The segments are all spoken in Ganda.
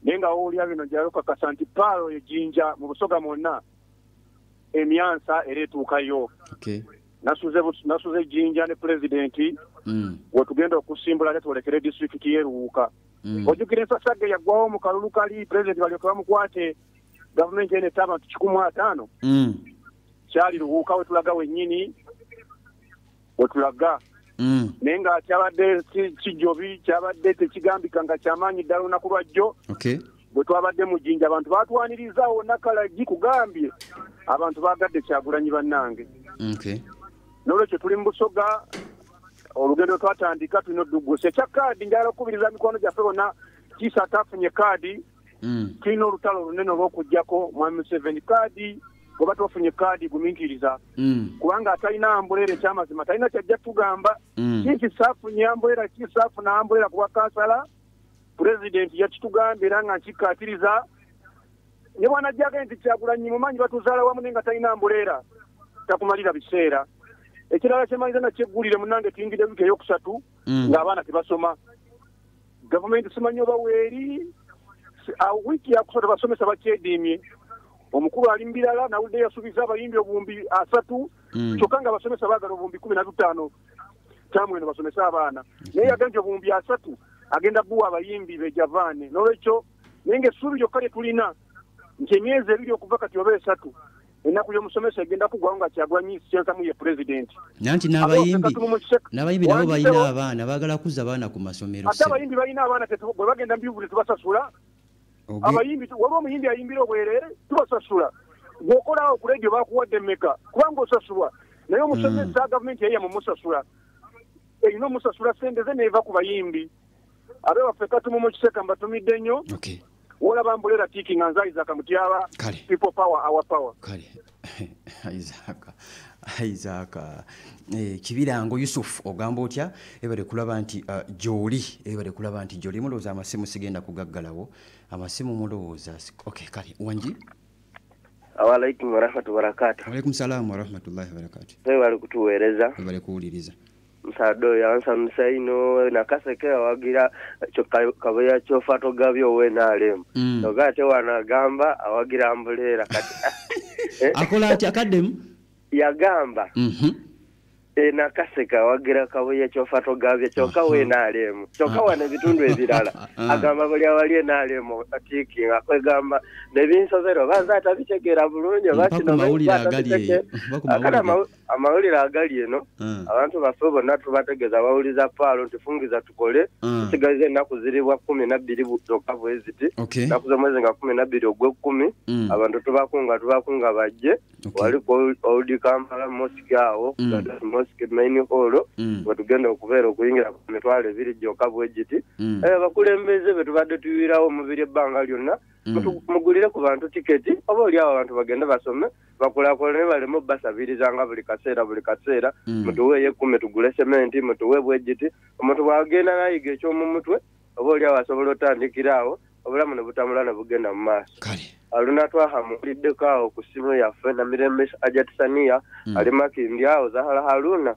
nenga olya bino jaluka kasanti palo ejinja mu Busoga mwonna emyansa eretuukayo. Nasuze jinja ne president wetugenda okusimbula netwolekere district yeruuka. Ojukira ensasage yaggwawo mu kalulu kali president balyoke bamukwate gavumenti ene abantu 105 kyali luwuuka wetulaga wennyini wetulaga nenga kyabadde kijobi kyabadde tekigambika nga kyamaanyi ddala olunaku lwajjo bwe twabadde mu jjinja abantu baatwanirizawo nakalagi kugambye abantu baagadde Kyagulanyi bannange. N'olwekyo tuli mu Busoga olugendo twatandika tulina oddugguse ekya kaadi njala okubiriza mikono gyaffe bonna kiisa ataafunye kaadi tulina olutalo olunene olw'okuggyako Mwami Museveni kaadi bw'oba tofunye kaadi gumiikiriza kubanga atalina ambuleera ekyamazima talina kyajja tugamba kinti saafunye ambuleera kisaafuna ambuleera kuba kansala pulezidenti yakitugambye era nga nkikkaatiriza ne bwanajjaga nti Kyagulanyi mumanyi batuzaala wamu nenga talina ambuleera takumalira biseera. Ekirala kyemaliza nakyeggulire munange tuyingidde wiiki eyokusatu ng'abaana tebasoma. Gavumenti simanyi oba weeri wiiki yakusatu basomesa bakyediimye. Omukulu ali mbirala nawulidde yasuubiza abayimbi obuwumbi 3 kyokka nga basomesa baagala obuwumbi 15 taamu eno basomesa abaana naye yaganja obuwumbi 3 agenda buwa abayimbi be javaane. N'olwekyo naye ng'essuubi lyokka lye tulina nti emyezi 2 okuva kati oba 3 ennaku y'omusomesa egenda kugwawo nga Kyagulanyi kyensamu ye pulezidenti. Nanti n'abayimbi nabo balina abaana baagala kuzza abaana ku masomero. Ate abayimbi balina abaana bwe bagenda mbivule tubasasula. Abayimbi waba omuyimbi ayimbira obwerere tubasasula. Bw'okolawo ku leediyo baakuwadde mmeka kubanga osasulwa naye omusomesa gavumenti yayya mumusasula erina omusasula sente ze neeva ku bayimbi. Abe waffe Katumu mu Kiseka mbatumidde nnyo. Olaba mbuleera tiki nga nze Isaac Mutyaba people power our power. Kale Isaac Kibirango Yusuf ogamba otya ebale kulaba nti gy'oli mulowooza amasimu sigenda kugaggalawo amasimu mulowooza kale wangi Awalaikum warahmatullahi wabarakatuh. Walaikum salaam warahmatullahi wabarakatuh. Bali kutuweereza bali kuwuliriza Msado yansa musaino nakaseke awagira kabeya chofato gabyo wenalem ogate wanagamba awagira ambuleera kati akola ati akadem yagamba nakaseka awagira kabeya chofato gabyo choka wenalem choka wane bitundu ebirala agamba bali awali enalem atiki akwegamba nebinsozero baza atabitegera bulungi bakino amawulire agali eno abantu baffe bonna tubategeza bawuliza paalo ntifungiza tukole tusigaze ennaku ziribwa 12 zokka bweziti ennaku z'omwezi nga 12 ogw'ekkumi abantu tubakunga bajje waliko Old Kampala mosque awo mosque main hall wetugenda okubeera okuyingira ku mitwalo 2 gyokka bwegiti bakulembeze betubadde tuyiwirawo omubiri ebbanga lyonna mugulire ku bantu tiketi oba oli awo abantu bagende basome bakulakulane balemu basabiriza nga buli kaseera mutuwe 10 tugule sementi mutuwe bwegiti omuntu bwagenda nayiga ekyomu mutwe oba oli awo asobola otandikiraawo obulamu ne butambula ne bugenda mu maaso. Aluna twahamuliddeko awo ku simu yaffe na Mirembe Ajatisania ali Makindi awo Zahara Haruna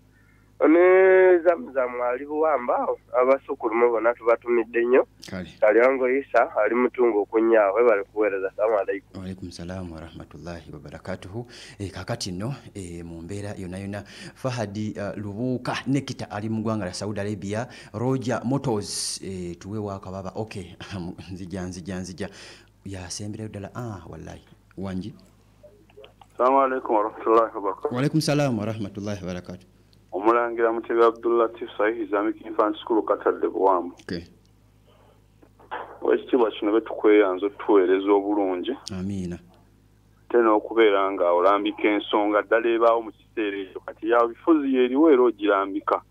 ne Zamzamu ali Buwamba abasukulumu bonna tubatumidde nnyo. Kalyango Isa ali Mutungo okunyaawe bali kuweereza. Assalamu alaikum. Wa alaikum salaam wa rahmatullahi wa barakatuhu. Kakati nno mu mbeera yonna Fahadi Lubuuka Nekita ali mu ggwanga la Saudi Arabia Roger Motors tuwe wakababa nzija yasemberayo ddala wallahi wangi. Assalamu alaikum wa rahmatullahi wa barakatuh. Wa alaikum salaam wa rahmatullahi wa barakatuh. Omulangira Mutebe Abdullatif Sahih Islamic Infant School Katadde Buwambo. Wekitiibwa kino betukweyanza tuweereza obulungi. Amiina. Tena okubeera nga olambika ensonga ddala ebaawo mu kiseera ekyo kati yawe bifuzi yeriwo era ogirambika.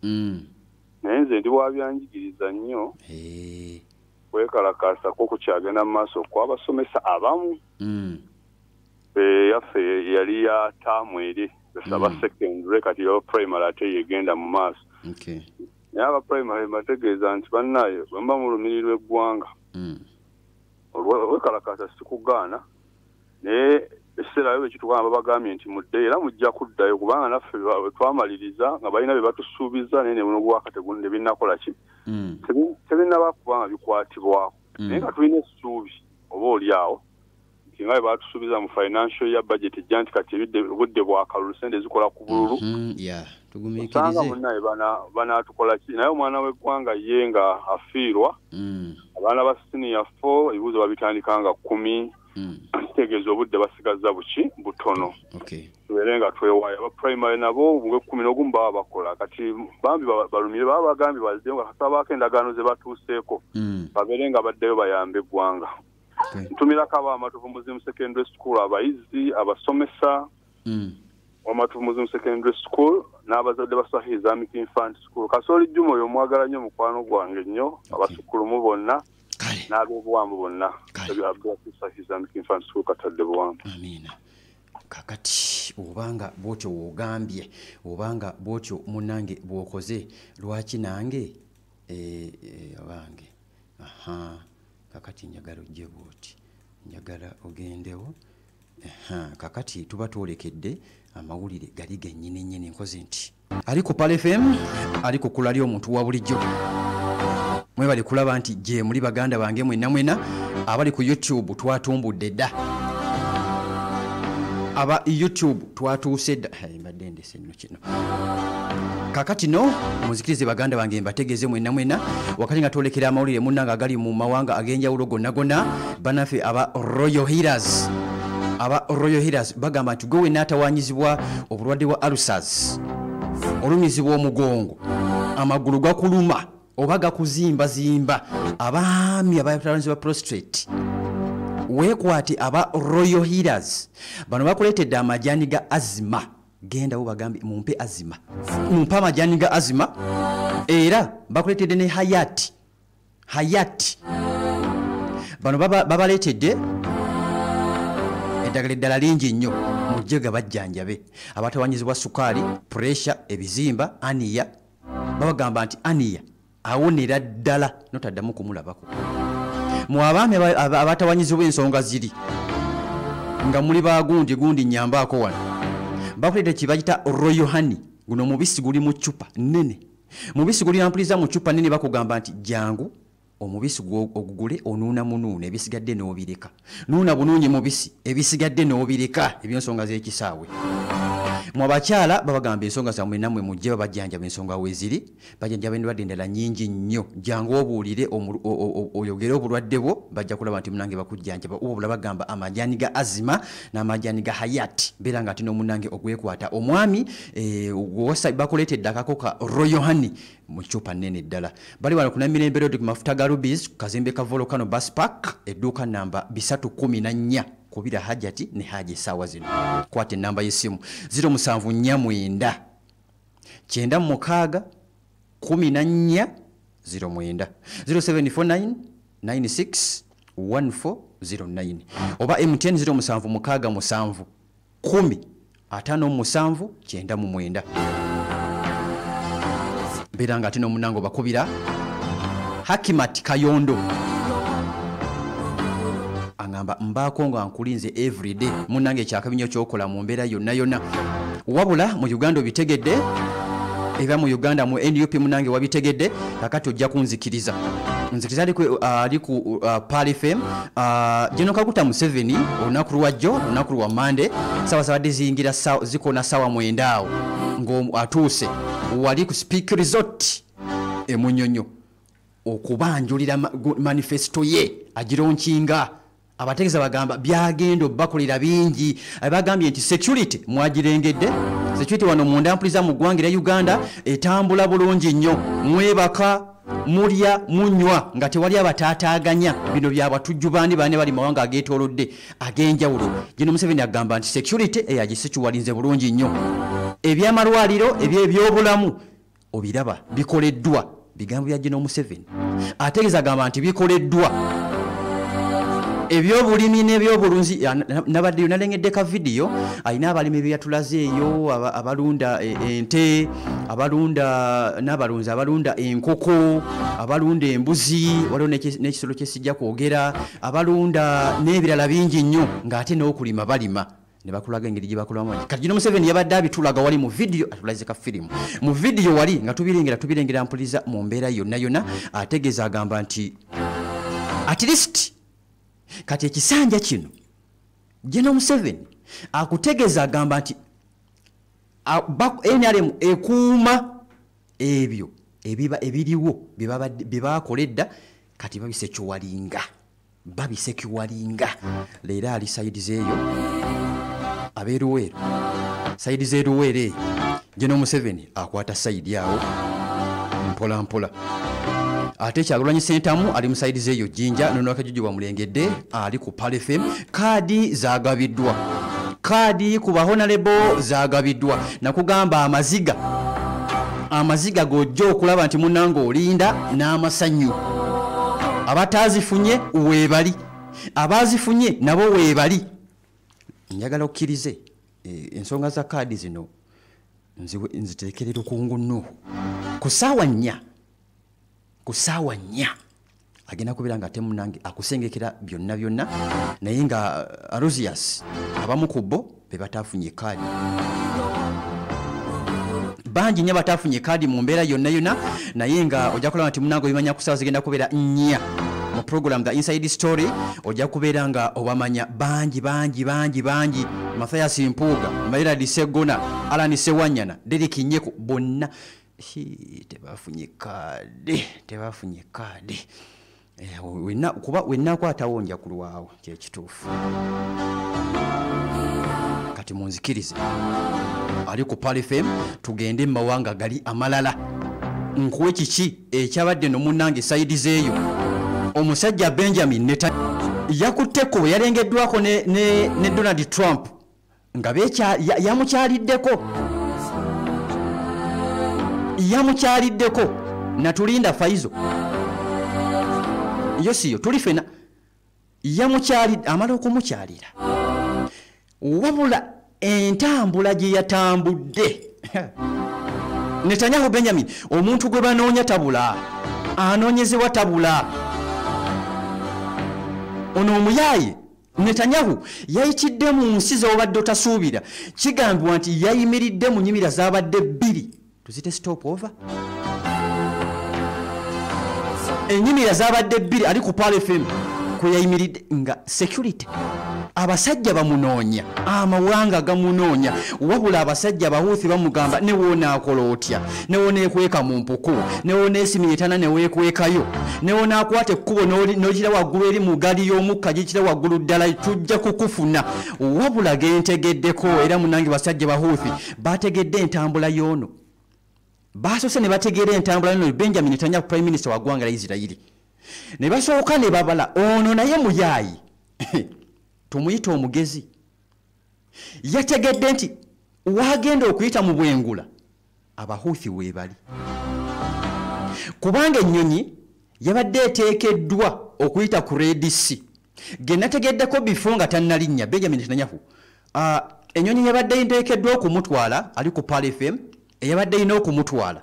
Naye nze ndi bwabyanjigiriza nnyo kwekalakaasako kukyagenda mu maaso kw'abasomesa abamu. Yaffe yali ya taamu eri esaba secondary kati yo primary ate yegenda mu maaso. Naye aba primary bategeeza nti bannaye bwe mba mu lumirirwa eggwanga olwekalakaasa sikugaana naye ekiseera bwe kitugamba bagambye nti mudde era mujja kuddayo kubanga naffe twamaliriza nga balina bye batusuubiza naye ne buno bwakati gundi binnakola ki tebinnaba kubanga bikwatibwako naye nga tulina essuubi oba oli awo nti nga bwe baatusuubiza mu financial ya budget ejja nti kati obudde bwakalulu sente zikola ku bululu osanga munnaye banaatukola ki naye omwana w'eggwanga ye nga afiirwa abaana ba senior 4 ebibuuzo babitandika nga 10 kitegeeza obudde basigaza buki butono tubeere nga twewaayo aba primary nabo bwe 10 n'ogumu baba bakola kati bambi balumire baba bagambye bazzeyo nga kasabaako endagaano ze batuuseeko babeere nga baddeyo bayambe eggwanga ntumirako abaamatuvu muzimu secondary school abayizi abasomesa wamatuvu muzimu secondary school n'abazadde ba Swahili Islamic Infant School Kasooli Juma oyo mwagala nnyo mukwano gwange nnyo abasukulumu bonna n'ab'obuwambu bonna Swahili Islamic Infant School Katadde Buwambu. Amina. Kakati obanga bwotyo wogambye obanga bwotyo munange bwokoze lwaki nange abange kakati njagala ojje bwoti njagala ogendewo kakati tuba twolekedde amawulire gali gennyini nkoze nti ali ku Pal FM ali ku kulali omuntu wa bulijjo mwe bali kulaba nti je muri baganda bange mwena abali ku YouTube twatumbudde dda aba YouTube twatuuse dda mbadde ndese nno kino kakati no muzikirize baganda bange mbategeze mwena wakati nga twolekera amawulire munnanga agali mu mawanga agenjawulo gonna banafe aba Royal Healers bagamba nti gwe n'atawanyizibwa obulwadde bwa ulcers olumizibwa omugongo amagulu gakuluma oba gakuzimba abaami abayatawanyizibwa prostate weekwate aba Royal Healers bano bakuleetedde amajani ga azima genda bagambi mumpe azima mumpa amajani ga azima era bakuleetedde ne hayati bano babaleetedde eddagala lingi nnyo mujjega bajjanjabe abatawanyizibwa sukaali pressure ebizimba aniya babagamba nti aniya awonera ddala notaddamu kumulabako mu abaami abatawanyizibwa ensonga ziri nga muli bagundi nyambaako wano bakulete kibagita Royal Honey guno mubisi guli mu chupa nene mubisi guli ampuliza mu chupa nene bakugamba nti jangu omubisi ogugule onuuna munuuna ebisigadde n'obireka nuuna bunungi mubisi ebisigadde n'obireka ebyensonga z'ekisaawe mu abakyala babagamba ensonga zammwe nammwe mujje babajjanjaba ensonga weeziri bajjanjaba endwadde endala nnyingi nnyo jangu obuulire oyogere obulwadde bwo bajja kulaba nti munange bakujjanjaba obula bagamba amajani ga azima n'amajani ga hayati beera nga ati n'omunange ogwekwata omwami bakuleetedde akako ka Royal Honey mu chupa nene ddala bali wano kuna Mirembe Road ku mafuta ga Rubis kazimbe ka Volcano Bus Park edduuka namba 314 kubira hajati ne haji sawa zino kwate namba y'essimu 0749 96 14 09 0749 96 1409 oba MTN 0767 10 57 99 Beranga tino munango bakubira Hakimat Kayondo angamba mbako nga nkulinze everyday munange kyakabinyo kyokola mu mbeera yonna wabula mu Uganda bitegedde eva mu Uganda mu NUP munange wabitegedde kakati ojja kunzikiriza ali ku Pal FM Jeno Kaguta Museveni olunaku lwajjo olunaku lwa Monday sawa dizingira zikona sawa mwendaawo ngo atuuse wali ku Speaker Resort emunyonyo okubanjulira manifesto ye agironkinga abategeza bagamba byagendo bakolera bingi abagambye nti security mwagirengedde security wano munda ampuliza mu ggwangira Uganda etambula bulungi nnyo mwebaka mulya munywa nga tewali abatataaganya bino byabatujju bandi bali mawanga ageetoolodde agenjawulo Jeno Museveni agamba nti security eyagisituwalinze bulungi nnyo ebyamalwaliro eby'ebyobulamu obiraba bikoleddwa bigambo bya Jeno Museveni ategeeza agamba nti bikoleddwa ebyobulimi n'ebyobulunzi nabadde nalengedde ka video alina abalimi byatulaze eyo abalunda ente abalunda n'abalunzi abalunda enkoko abalunda embuzi waliwo n'ekisolo kyesijja kwogera abalunda n'ebirala bingi nnyo ng'ate n'okulima balima ne bakulaga engeri gye bakolamu kati Jeno Museveni yabadde abitulaga wali mu video atulaze ka firimu mu video wali nga tubirengera mpuliza mu mbeera yonna ategeeza agamba nti at least kati ekisanja kino General Museveni akutegeza agamba nti NRM ekuuma ebyo ebiriwo byebakoledda kati babisekiwalinga leero ali sayidi zeeyo abeeruweero sayidi zeeruweere General Museveni akwata sayidi awo mpola mpola ate Kyagulanyi Ssentamu ali mu sayidi zeeyo Jinja Nonakajuju bamulengedde ali ku Pal FM kaadi zaagabiddwa kaadi ku Honorable zaagabiddwa nakugamba amaziga gojja okulaba nti munnange olinda n'amasanyu abatazifunye weebali abazifunye nabo weebali njagala okkirize ensonga za kaadi zino nziteekerera okungunnu ku ssaawa 4 agenda kubeera nga ate munnange akusengekera byonna naye nga Arosius abamu ku bo be bataafunye kaadi bangi nnyo batafunye kaadi mu mbeera yonna naye nga ojja kulaba nti munnange obimanya ku ssaawa zigenda kubeera nnya mu program The Inside Story ojja kubeera nga obamanya bangi Mathias Mpuuga Mairad Segona Alan Sewanyana Derek Nyeko bonna tebafunye kaadi kuba wennakwatawo nja kulwawo kyekituufu kati munzikirize ali ku Pal FM tugende mu mawanga gali amalala nkuwe kiki ekyabadde no munnange sayidi zeeyo omusajja Benjamin Netanyahu yakutteko bwe yalengeddwako ne Donald Trump nga yamukyaliddeko natulinda Faizo yo siyo tuli fena amala okumukyalira wabula entambula gye yatambudde Netanyahu Benjamin omuntu gwe banoonya tabula anoonyezebwa tabula ono omuyaaye Netanyahu yayitidde mu nsi z'obadde otasuubira kigambibwa nti yayimiridde mu nnyimira z'abadde 2 tuzite stop over ennyimira z'abadde 2 ali ku Pal FM kwe yayimiridde nga security abasajja bamunoonya amawanga gamunoonya wabula abasajja bahuuthi bamugamba newoona akola otya newoona ekweka mu mpuku newoona esimitana neweekwekayo newoona akwata ekkubo n'okira waggulu eri mu gali y'omukka gikira waggulu ddala tujja kukufuna wabula gentegeddeko era munange basajja bahuuthi bategedde entambula y'ono baasose ne bategeera entambula y'ono Benjamin Netanyahu Prime Minister wa ggwanga la Isirairi ne basooka ne babala ono naye muyaayi tumuyita omugezi yategedde nti wagenda okuyita mu bwengula abahuuthi weebali kubanga ennyonyi yabadde eteekeddwa okuyita ku Red Sea ge nategeddeko bifo nga tannalinnya Benjamin Netanyahu ennyonyi yabadde nteekeddwa okumutwala ali ku Pal FM eyabadde ina okumutwala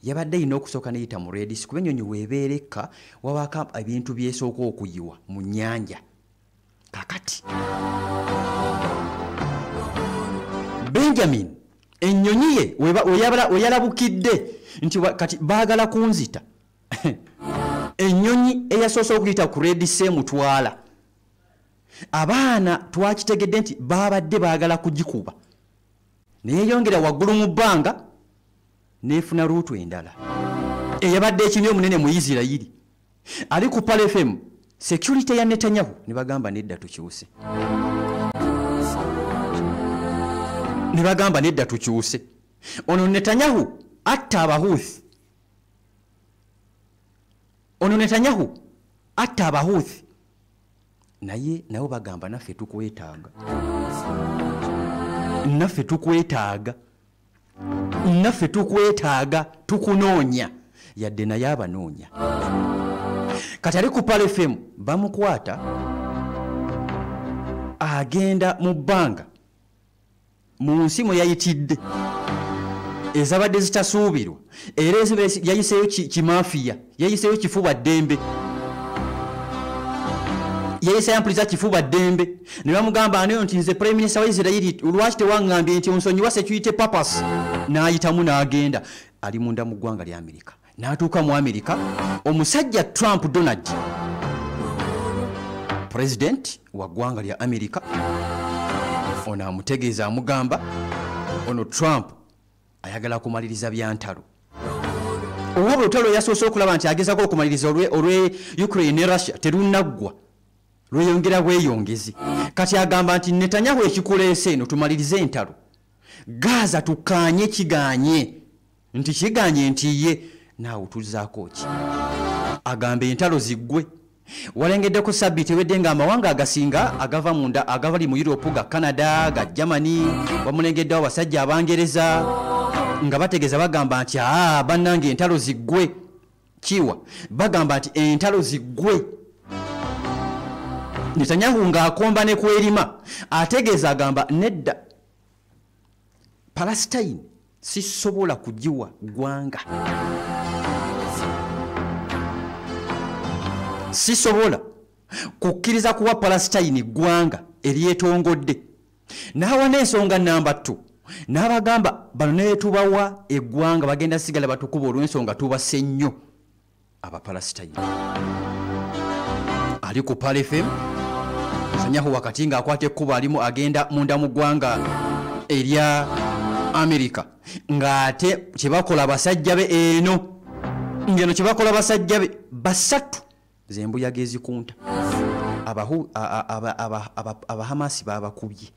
yabadde ina okusooka neyita mu Red Sea kuba ennyonyi weebeereka wabaaka ebintu byesooka okuyiwa mu nnyanja kakati Benjamin ennyonyi ye oyalabukidde nti kati baagala kunzita ennyonyi eyasoose okuyita ku Red Sea mutwala abaana twakitegedde nti babadde baagala kugikuba neyeyongera waggulu mu bbanga neefuna luutu endala eyabadde ekintu omunene mu Isirairi ali ku Pal FM security ya Netanyahu ne bagamba nedda tukyuse ono Netanyahu atta abahuuthi naye nabo bagamba naffe tukwetaaga tukunoonya yadde naye abanoonya kati ali ku Pal FM bamukwata agenda mu bbanga mu nsi mwe yayitidde ezabadde zitasuubirwa era yayiseeyo kimafiya yayiseeyo kifuba ddembe yayiseeyo ampuliza kifuba ddembe ne bamugamba aniyo nti nze Prime Minister wa Isirairi lwaki tewaŋŋambye nti onsonyiwa security purpose n'ayitamu n'agenda ali munda mu ggwanga lya Amerika n'atuuka mu Amerika omusajja Trump Donald president wa ggwanga lya America ono amutegeeza amugamba ono Trump ayagala kumaliriza byantalo oba olutalo yasoose okulaba nti agezako okumaliriza olwe Ukraine ne Russia terunaggwa lweyongera bweyongezi kati agamba nti Netanyahu ekikuleese eno tumalirize entalo Gaza tukanye kiganye nti kiganye nti ye naawe tuzaako ki agamba entalo ziggwe walengeddeko sabbiiti ewedde ng'amawanga agasinga agava munda agavali mu Europe ga Canada ga Germany bamulengeddewo abasajja Abangereza nga bategeeza bagamba nti bannange entalo ziggwe kiwa bagamba nti entalo ziggwe Netanyahu ng'akomba ne kwerima ategeeza agamba nedda Palestine sisobola kugiwa ggwanga sisobola kukkiriza kuwa Palestine ggwanga eryetongodde n'awa n'ensonga namba 2 n'abagamba bano ne tubawa eggwanga bagenda sigala batukuba olw'ensonga tubase nnyo Abapalestine ali ku Pal FM Netanyahu wakati nga akwata ekkubo alimu agenda munda mu ggwanga erya America ng'ate kyebakola basajja be eno ngeno kyebakola basajja be basatu zembuyaga ezikunta abahamasi babakubye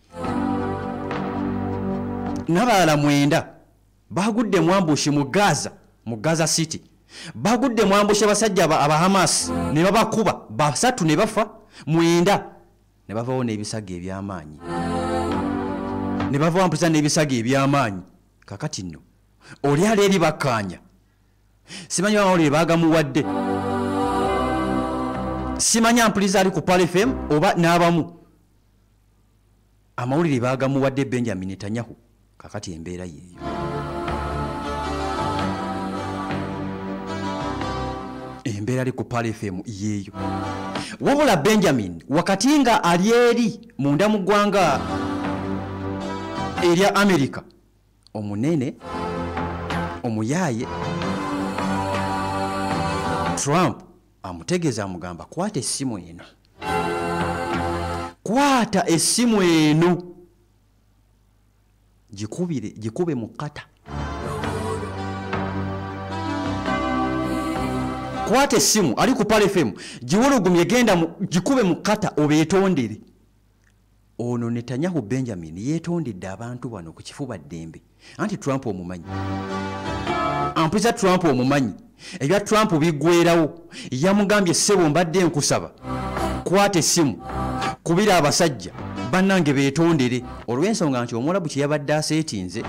n'abalala 9 bagudde mu ambushi mu Gaza City bagudde mu ambushi abasajja abahamasi ne babakuba basatu ne bafa 9 ne bavaawo n'ebisago eby'amaanyi ne bavaawo mpisa n'ebisago eby'amaanyi kakati nno oli aleeri bakkaanya simanyi bamawulire baagamuwadde simanyi ampuliza ali ku Pal FM oba n'abamu amawulire baagamuwadde Benjamin Netanyahu kakati embeera yeeyo embeera ali ku Pal FM yeeyo wabula Benjamin wakati nga ali eri munda mu ggwanga erya America omunene omuyaaye Trump amutegeeza amugamba kwata essimu eno kwata essimu eno gikube mu kata kwata essimu ali ku Pal FM giwulugumye genda gikube mu kata obeetondere ono Netanyahu Benjamin yeetondedde abantu bano ku kifuba ddembe anti Trump omumanyi ampisa Trump omumanyi ebya Trump biggwerawo yamugambye ssebo mbadde nkusaba kwata essimu kubira abasajja bannange beetondere olw'ensonga nti omulabu kye yabadde aseetinze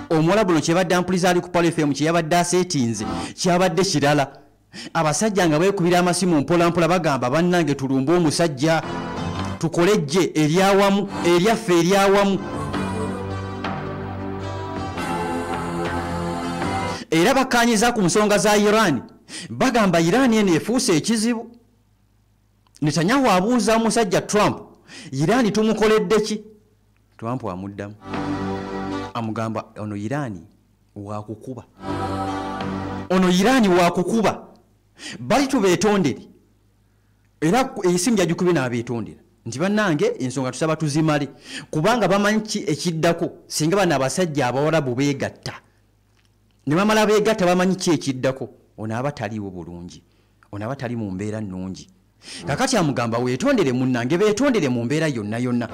omulabu no kye yabadde ampuliza ali ku Pal FM kye yabadde aseetinze kyabadde kirala abasajja nga beekubira amasimu mpolampola bagamba bannange tulumbe omusajja tukolejje eryawamu eryaffe eryawamu era bakanyiza ku nsonga za Iran bagamba Iran eno efuuse ekizibu Netanyahu abuuza omusajja Trump Iran tumukoledde ki Trump amuddamu amugamba ono Iran wakukuba ono Iran wakukuba bali tubeetondere era esimu yagikubye n'abeetondera nti bannange ensonga tusaba tuzimale kubanga bamanyi ki ekiddako singa bana abasajja abawalabu beegatta ne bamala beegatta bamanyi ki ekiddako ono aba taliiwo bulungi ono aba tali mu mbeera nnungi kakati amugamba weetondere munnange beetondere mu mbeera yonna yonna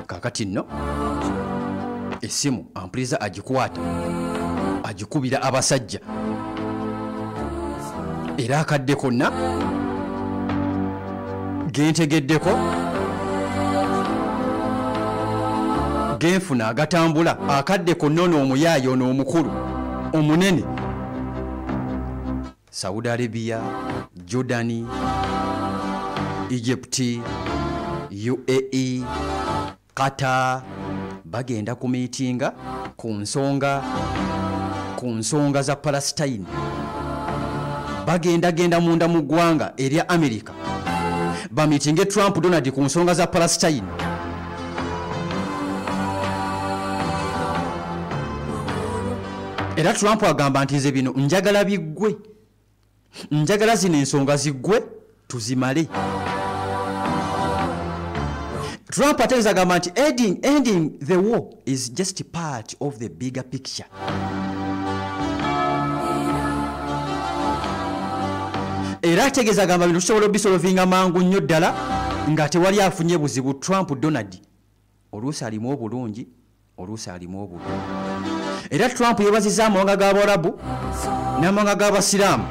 kakati nno essimu ampuliza agikwata agikubira abasajja era akadde konna gentegeddeko genfuna agatambula akadde konna ono omuyaayi ono omukulu omunene Saudi Arabia, Jordani, Egypt, UAE, Qatar bagenda ku meetinga ku nsonga za Palestine bagenda munda mu ggwanga erya America bamitinge Trump Donald ku nsonga za Palestine era Trump agamba nti nze bino njagala biggwe njagala zino ensonga ziggwe tuzimale. Trump ategeeza agamba nti ending the war is just part of the bigger picture. Era ategeeza agamba bino tusobola obisolovinga mangu nnyo ddala nga tewali afunye buzibu. Trump Donald oluusi alimu obulungi, oluusi alimu obubi. Era Trump yeebazizza amawanga g'Abarabu n'amawanga g'Abasiraamu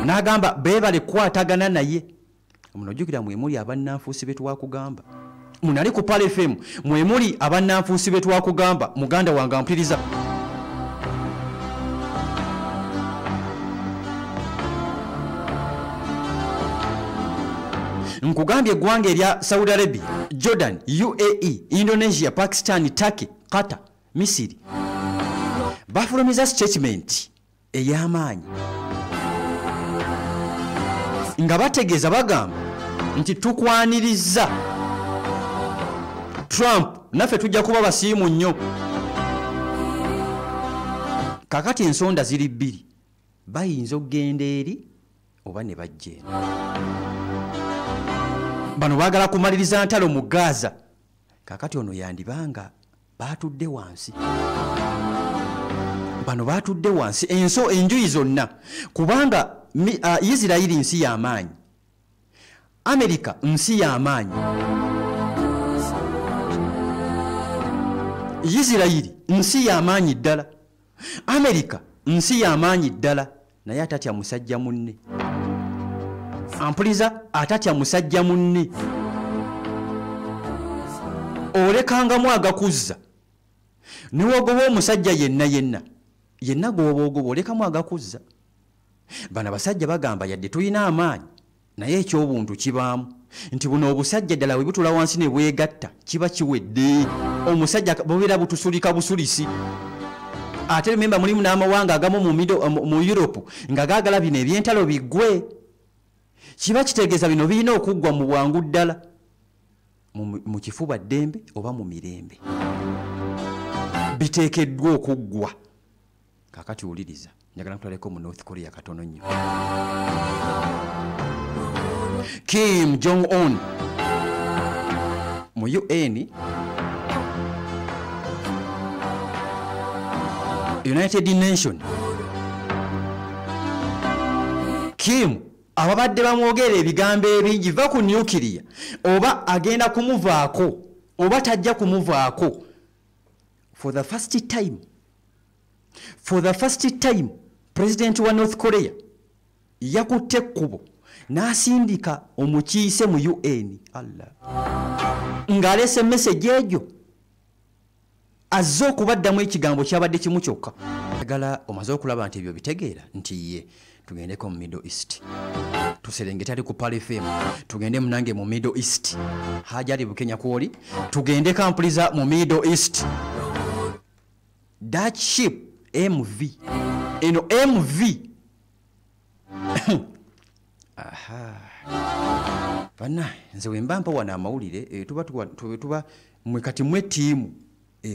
n'agamba beebale kukwatagana naye. Muno jjukira mwemuli abannanfuusi be twakugamba. Munali ku Pale FM mwemuli abannanfuusi be twakugamba. Muganda wange ampuliriza. Nkugambye eggwanga erya Saudi Arabia, Jordan, UAE, Indonesia, Pakistan, Turkey, Qatar, Misiri bafulumiza statement ey'amaanyi nga bategeeza bagamba nti tukwaniriza Trump naffe tujja kuba basiimu nnyo. Kakati ensonda ziri bbiri, bayinza okugenda eri oba ne bajja eno. Bano baagala kumaliriza ntalo mu Gaza. Kakati ono yandibanga baatudde wansi. Bano baatudde wansi enjuyi zonna kubanga Isirayiri nsi y'amaanyi, Amerika nsi y'amaanyi. Isirayiri nsi y'amaanyi ddala, Amerika nsi y'amaanyi ddala, naye atatya musajja munne. Ampuliza atatya musajja munne. Olekangamu agakuzza niwogoba omusajja yenna gw'oba olekamu agakuzza. Bano abasajja bagamba yadde tulina amaanyi naye eky'obuntu kibaamu nti buno obusajja ddala bwe butula wansi ne bwegatta kiba kiwedde. Omusajja bubeera butusulika busulisi. Ate rememba mulimu n'amawanga agamu mu Europe nga gaagala bino ebyentalo biggwe. Kiba kitegeeza bino birina okuggwa mu bwangu ddala, mu kifuba ddembe oba mu mirembe. Biteekeddwa okuggwa. Kakati wuliriza, njagala ntwaleko mu North Korea katono nnyo. Kim Jong-un mu UN, United Nations, Kim ababadde bamwogera ebigambo ebingi va ku nuclear oba agenda kumuvaako oba tajja kumuvaako. For the first time president wa North Korea yakutte ekkubo n'asindika omukiise mu UN ng'alese message egyo azze okubaddamu ekigambo kyabadde kimu kyokka. Agala omaze okulaba nti ebyo bitegeera nti ye tugendeko mu Middle East. Tuserengetali ku Pale FM tugende munange mu Middle East. Hajali Bukenya kwoli tugende kampuliza mu Middle East. That ship MV eno MV aha bana nze wembampa wana amawulire tuba mwekati mwe tiimu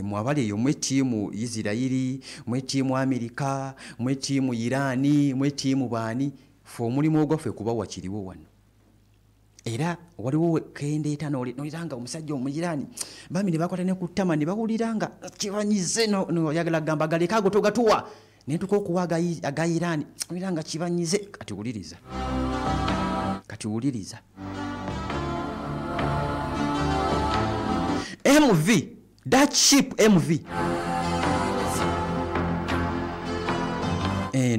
mwabali eyo mwe tiimu Isirayiri, mwe tiimu Amerika, mwe tiimu Irani, mwe tiimu baani fo mulimu ogwaffe kuba wakiriwo wano. Era waliwo kendeeta noliranga omusajja omuyirani bami ne bakwata ne kutama ne bawuliranga kibanyize no yagala gamba galeka ago togatuwa ne tuko okuwaga agayirani oliranga kibanyize. Kati wuliriza MV, that ship MV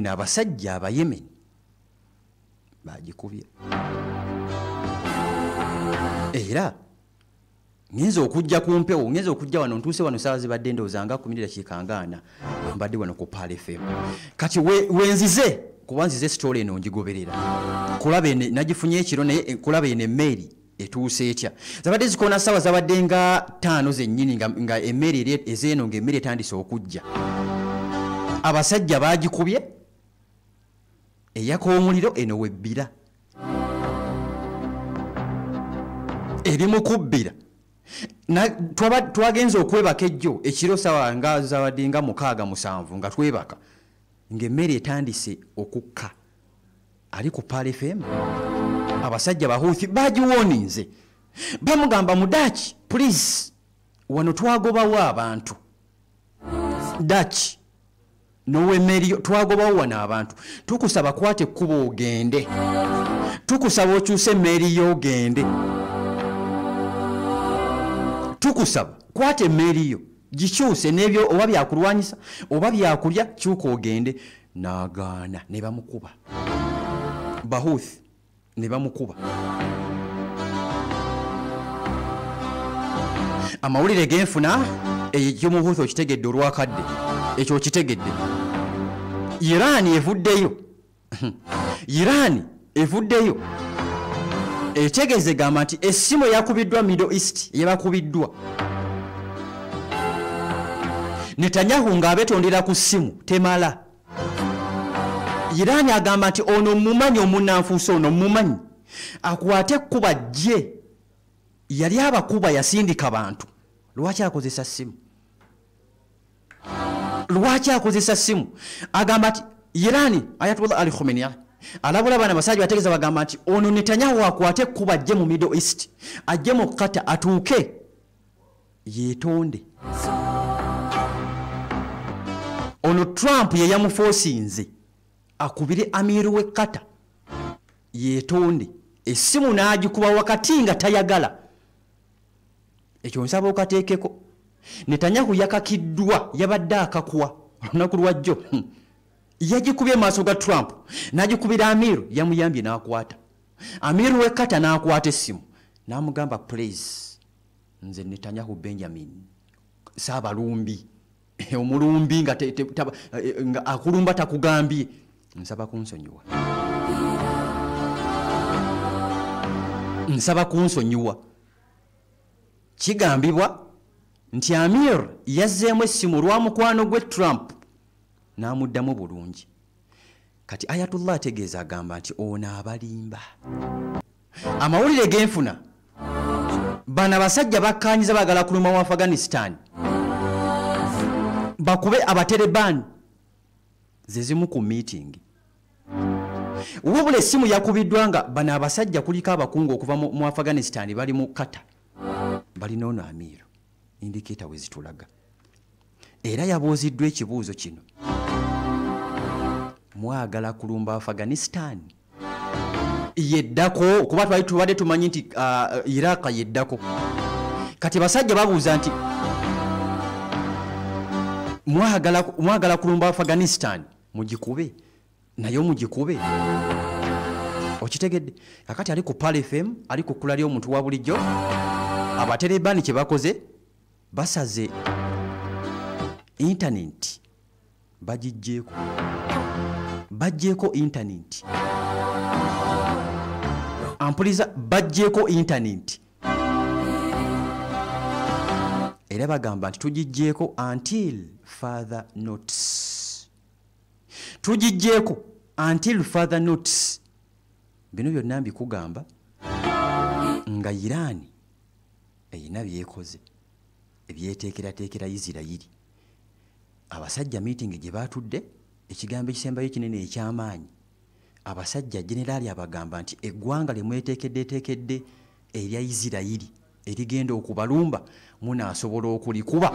n'abasajja aba Yemen bagikubye. Era ngenza okujja ku mpewo, ngenza okujja wano ntuuse wano saawa zibadde ndowooza nga 10 mbadde wano ku Pale FM. Kati wenzize kuba nzize story eno ngigoberera kulaba nagifunye ekiro naye kulaba eno emmeri etuuse etya. Zabadde zikoona saawa zabadde nga 5 zennyini nga emmeri ezeeno ng'emmeri etandise okujja. Abasajja bagikubye eyaka omuliro eno webbira eri mu kubbira. Twagenza okwebaka ejjo ekiro saawa nga zabadde nga 6-7 nga twebaka ng'emmeri etandise okukka ali ku Pal FM abasajja bahuuthi bagiwoninze bamugamba Mudachi please wano twagobawo abantu Dachi nowe Meriyo twagobawo wana abantu tukusaba kwate kubo ogende tukusaba okyuse Meriyo ogende tukusaba kwate Meriyo gikyuse nebyo oba byakulwanyisa oba byakulya kyuko ogende nagaana ne bamukuba bahuthi ne bamukuba amawulire genfuna ekyo muhuthi okitegedde olwakadde ekyo kitegedde Iran evuddeyo etegeze gamba nti essimu yakubiddwa Middle East yebakubiddwa Netanyahu ng'abetondera ku ssimu temala Iran agamba nti ono mumanyi omunnanfuusa ono mumanyi akwate ekkuba gye yali abakuba yasindika bantu lwaki akozesa ssimu agamba nti Iran Ayatollah Ali Khamenei alabula bana basajja bategeza bagamba nti ono Netanyahu akwate ekkuba gye mu Middle East ajje mu Qatar atuuke yeetonde ono Trump ye yamuforsinze akubire amiru we Qatar yeetonde essimu n'agikuba wakati nga tayagala ekyo nsaba okateekeko Netanyahu yakakiddwa yabadde akakuwa olunaku lwajjo yagikubye maaso ga Trump n'agikubira amiru yamuyambye n'akwata amiru we Qatar n'akwata essimu n'amugamba please nze Netanyahu Benjamin Saabalumbi omulumbi nga akulumba takugambye nsaba kunsonyiwa kigambibwa nti Amir yazzeemu essimu lwa mukwano gwe Trump n'amuddamu bulungi kati Ayatollah ategeeza agamba nti ono abalimba amawulire genfuna bana basajja bakkaanyiza bagala kuluma mu Afghanistan bakube abaterebani zezimu ku meeting wabula essimu yakubiddwa nga bana abasajja kuliko abakungu okuva mu Afghanistan bali mu Qatar balina ono Amir indicator wezitulaga era yabuuziddwa ekibuuzo kino mwagala kulumba Afghanistan yeddako kuba tubadde tumanyi nti Iraq yeddako kati basajja babuuza nti mwagala kulumba Afghanistan mugikube nayo mugikube okitegedde kakati ali ku Pal FM ali ku kula lyo omuntu wa bulijjo abaterebani kye bakoze basaze internet bajjeeko internet ampuliza bajjeeko internet era bagamba nti tugijjeeko until further notice bino byonna mbikugamba nga Iran eyina byekoze ebyeteekerateekera Isirayiri abasajja meeting gye batudde ekigambo ekisembayo kinene ekyamaanyi abasajja generaali abagamba nti eggwanga limweteekeddeteekedde erya Isirayiri erigenda okubalumba munaasobola okulikuba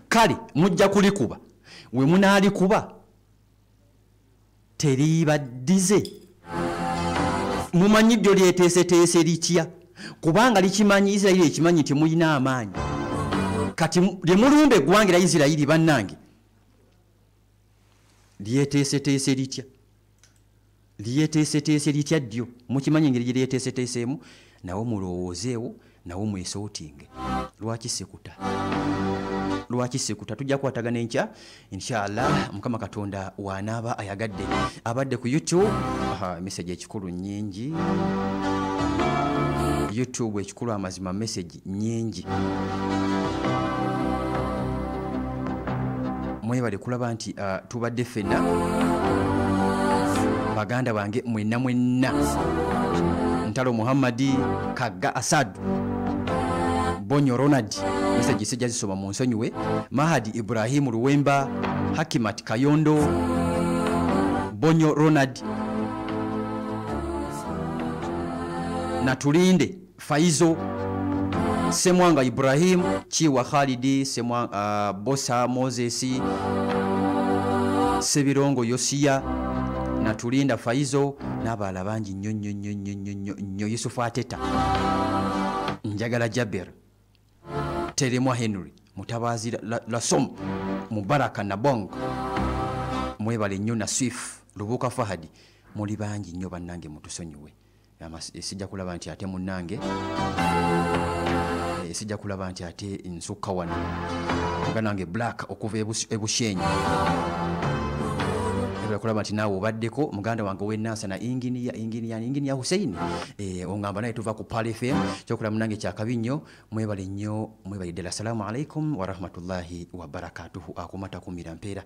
kale mujja kulikuba we munaalikuba teribaddize mumanyi ddyo lyeteeseteese litya kubanga likimanyi Isirayiri ekimanyi nti mulina amaanyi kati lyemulumba eggwanga lya Isirayiri bannange lyeteeseteese litya ddyo mukimanyi engeri gye lyeteeseteeseemu nawo mulowoozeewo nawo mwesootinge lwaki sekuta tujja kukwatagana enkya inshallah mukama katonda wanaaba ayagadde abadde ku YouTube message ekikulu nnyingi YouTube ekikulu amazima message nnyingi mwebale kulaba nti tubadde ffenna baganda bange mwenna Ntalo Muhammadi Kaga Asad Bonyo Ronald message sijja zisoma mu nsonyiwe Mahadi Ibrahim Luwemba Hakimat Kayondo Bonyo Ronald, Natulinde Faizo, Semwanga Ibrahim, Chiwa Khalidi, Bosa Moses, Sebirongo Yosia, Natulinda Faizo, n'abalala bangi nnyo Yusufu Ateta, Njagala Jabir, Teremwa Henry, Mutabazi Lasom, Mubaraka Nabong, mwebale nnyo na Swift, Lubuka Fahadi, muli bangi nnyo bannange mutusonyiwe. Sijja kulaba nti ate munnange sijja kulaba nti ate nsukka wano muganange Black okuva ebushenyi kulaba nti naawe obaddeko muganda wange w'ennaasa na inginiya Hussein ongamba naye tuva ku Pal FM kyokulaba munnange kyakabi nnyo mwebale nnyo mwebale ddala. Assalamu alaikum wa rahmatullahi wa barakatuhu. Akumata kumira mpeera.